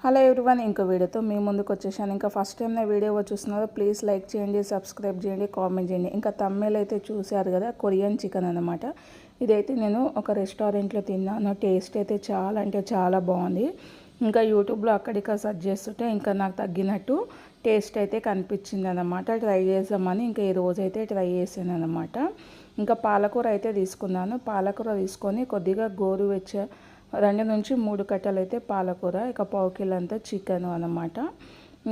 Hello everyone, ఇంకో వీడియోతో మీ ముందుకు వచ్చేసాను. ఇంకా ఫస్ట్ టైం నా వీడియో చూస్తున్నారో ప్లీజ్ లైక్ చేయండి, సబ్స్క్రైబ్ చేయండి, కామెంట్ చేయండి. ఇంకా తమిళ్ అయితే చూశారు కదా, కొరియన్ చికెన్ అనమాట. ఇదైతే నేను ఒక రెస్టారెంట్లో తిన్నాను. టేస్ట్ అయితే చాలా అంటే చాలా బాగుంది. ఇంకా యూట్యూబ్లో అక్కడిక్కడ సెర్చ్ చేస్తుంటే ఇంకా నాకు తగ్గినట్టు టేస్ట్ అయితే కనిపించింది అనమాట. ట్రై చేద్దామని ఇంకా ఈ రోజు అయితే ట్రై చేశాను అనమాట. ఇంకా పాలకూర అయితే తీసుకున్నాను. పాలకూర తీసుకొని కొద్దిగా గోరువెచ్చ 2 నుంచి 3 కట్టలు అయితే పాలకూర, ఇక పావు కిలో అంతా చికెన్ అనమాట.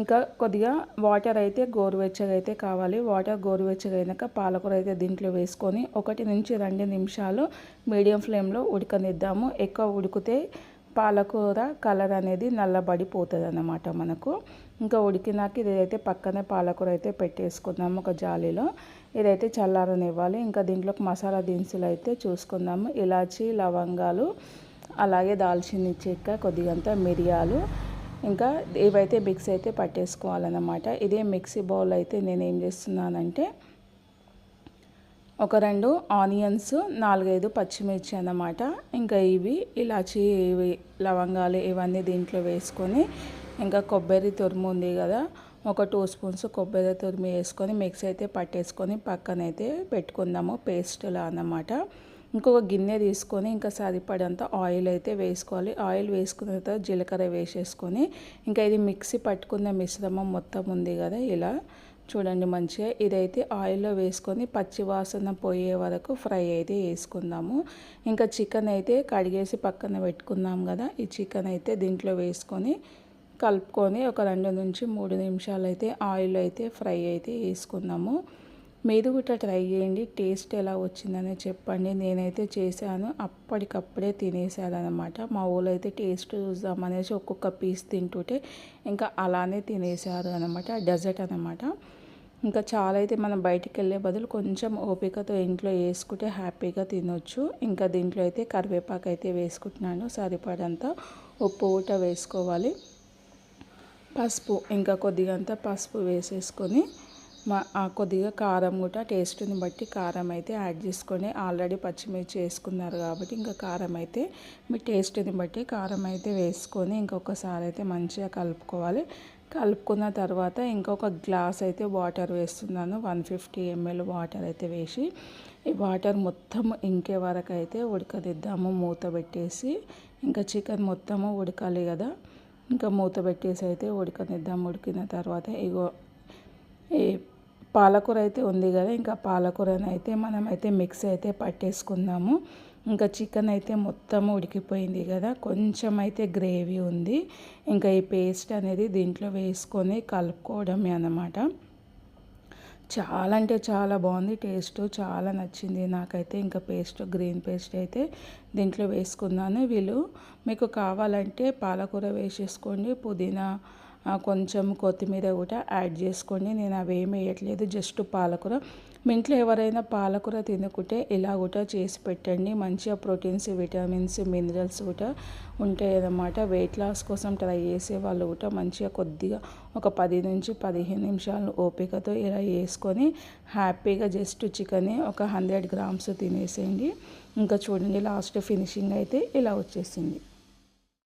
ఇంకా కొద్దిగా వాటర్ అయితే గోరువెచ్చగా అయితే కావాలి. వాటర్ గోరువెచ్చగా అయినాక పాలకూర అయితే దీంట్లో వేసుకొని 1 నుంచి 2 నిమిషాలు మీడియం ఫ్లేమ్లో ఉడకనిద్దాము. ఎక్కువ ఉడికితే పాలకూర కలర్ అనేది నల్లబడిపోతుంది అన్నమాట మనకు. ఇంకా ఉడికినాక ఇదైతే పక్కనే పాలకూర అయితే పెట్టేసుకుందాము ఒక జాలీలో. ఇదైతే చల్లారనివ్వాలి. ఇంకా దీంట్లోకి మసాలా దినుసులు అయితే చూసుకుందాము. ఇలాచి, లవంగాలు, అలాగే దాల్చిన చెక్క, కొద్దిగంత మిరియాలు, ఇంకా ఇవైతే మిక్స్ అయితే పట్టేసుకోవాలన్నమాట. ఇదే మిక్సీ బౌల్ అయితే నేను ఏం చేస్తున్నానంటే ఒక 2 ఆనియన్స్, 4-5 పచ్చిమిర్చి అన్నమాట. ఇంకా ఇవి ఇలాచి, ఇవి లవంగాలు ఇవన్నీ దీంట్లో వేసుకొని, ఇంకా కొబ్బరి తురుము ఉంది కదా, ఒక 2 స్పూన్స్ కొబ్బరి తురుము వేసుకొని మిక్స్ అయితే పట్టేసుకొని పక్కనైతే పెట్టుకుందాము పేస్ట్లా అన్నమాట. ఇంకొక గిన్నె తీసుకొని ఇంకా సరిపడంత ఆయిల్ అయితే వేసుకోవాలి. ఆయిల్ వేసుకున్న తర్వాత జీలకర్ర వేసేసుకొని ఇంకా ఇది మిక్సీ పట్టుకున్న మిశ్రమం మొత్తం ఉంది కదా, ఇలా చూడండి మంచిగా ఇదైతే ఆయిల్లో వేసుకొని పచ్చి వాసన పోయే వరకు ఫ్రై అయితే వేసుకుందాము. ఇంకా చికెన్ అయితే కడిగేసి పక్కన పెట్టుకుందాం కదా, ఈ చికెన్ అయితే దీంట్లో వేసుకొని కలుపుకొని ఒక 2 నుంచి 3 నిమిషాలు అయితే ఆయిల్ అయితే ఫ్రై అయితే వేసుకుందాము. మీరు కూడా ట్రై చేయండి, టేస్ట్ ఎలా వచ్చిందని చెప్పండి. నేనైతే చేశాను, అప్పటికప్పుడే తినేసారనమాట. మా ఊళ్ళో అయితే టేస్ట్ చూద్దామనేసి ఒక్కొక్క పీస్ తింటుంటే ఇంకా అలానే తినేసారు అనమాట. డెజర్ట్ అనమాట. ఇంకా చాలా అయితే మనం బయటికి వెళ్ళే బదులు కొంచెం ఓపికతో ఇంట్లో వేసుకుంటే హ్యాపీగా తినొచ్చు. ఇంకా దీంట్లో అయితే కరివేపాకు అయితే వేసుకుంటున్నాను. సరిపడంత ఉప్పు కూడా వేసుకోవాలి. పసుపు, ఇంకా కొద్దిగంత పసుపు వేసేసుకొని కొద్దిగా కారం కూడా టేస్ట్ని బట్టి కారం అయితే యాడ్ చేసుకొని, ఆల్రెడీ పచ్చిమిర్చి వేసుకున్నారు కాబట్టి ఇంకా కారం అయితే మీ టేస్ట్ని బట్టి కారం అయితే వేసుకొని ఇంకొకసారి అయితే మంచిగా కలుపుకోవాలి. కలుపుకున్న తర్వాత ఇంకొక గ్లాస్ అయితే వాటర్ వేస్తున్నాను. 150 ml వాటర్ అయితే వేసి ఈ వాటర్ మొత్తం ఇంకే వరకు అయితే ఉడకదిద్దాము మూత పెట్టేసి. ఇంకా చికెన్ మొత్తము ఉడకాలి కదా, ఇంకా మూత పెట్టేసి అయితే ఉడకనిద్దాము. ఉడికిన తర్వాత ఇగో ఈ పాలకూర అయితే ఉంది కదా, ఇంకా పాలకూరని అయితే మనమైతే మిక్స్ అయితే పట్టేసుకుందాము. ఇంకా చికెన్ అయితే మొత్తం ఉడికిపోయింది కదా, కొంచెం అయితే గ్రేవీ ఉంది. ఇంకా ఈ పేస్ట్ అనేది దీంట్లో వేసుకొని కలుపుకోవడమే అన్నమాట. చాలా అంటే చాలా బాగుంది, టేస్ట్ చాలా నచ్చింది నాకైతే. ఇంకా పేస్ట్, గ్రీన్ పేస్ట్ అయితే దీంట్లో వేసుకున్నాను. వీళ్ళు మీకు కావాలంటే పాలకూర వేసేసుకోండి, పుదీనా కొంచెం కొత్తిమీర కూడా యాడ్ చేసుకోండి. నేను అవేమి వేయట్లేదు, జస్ట్ పాలకూర. మీ ఇంట్లో ఎవరైనా పాలకూర తినకుంటే ఇలా కూడా చేసి పెట్టండి. మంచిగా ప్రోటీన్స్, విటమిన్స్, మినరల్స్ కూడా ఉంటాయి అన్నమాట. వెయిట్ లాస్ కోసం ట్రై చేసే వాళ్ళు కూడా మంచిగా కొద్దిగా ఒక 10 నుంచి 15 నిమిషాలు ఓపికతో ఇలా వేసుకొని హ్యాపీగా జస్ట్ చికెన్ ఒక 100 grams తినేసేయండి. ఇంకా చూడండి లాస్ట్ ఫినిషింగ్ అయితే ఇలా వచ్చేసింది.